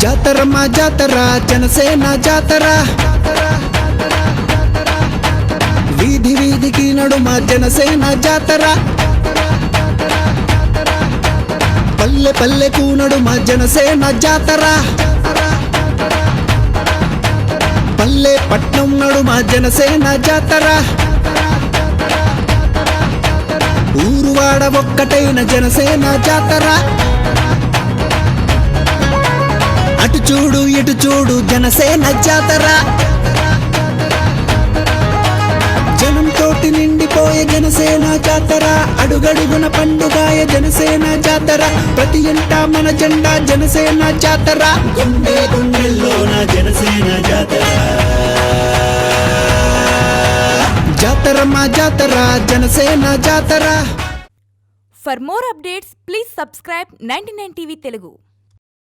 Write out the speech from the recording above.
జాతర మా జాతర జనసేన జాతర వీధి వీధికి నడుమ జనసేన జాతర పల్లె పల్లెకు నడుమ జనసేన జాతర పల్లె పట్నం నడుమ జనసేన జాతర ఊరువాడ ఒక్కటైన జనసేన జాతర అటు చూడు ఇటు చూడు జనసేన జాతర జనంతోటి నిండిపోయే జనసేన జాతర అడుగడుగున పండుగాయ జనసేన జాతర ప్రతి ఇంట మన జెండా జనసేన జాతర గుండె గుండెల్లోన జనసేన జాతర జాతర మా జాతర జనసేన జాతర. For more updates, please subscribe 99 TV Telugu.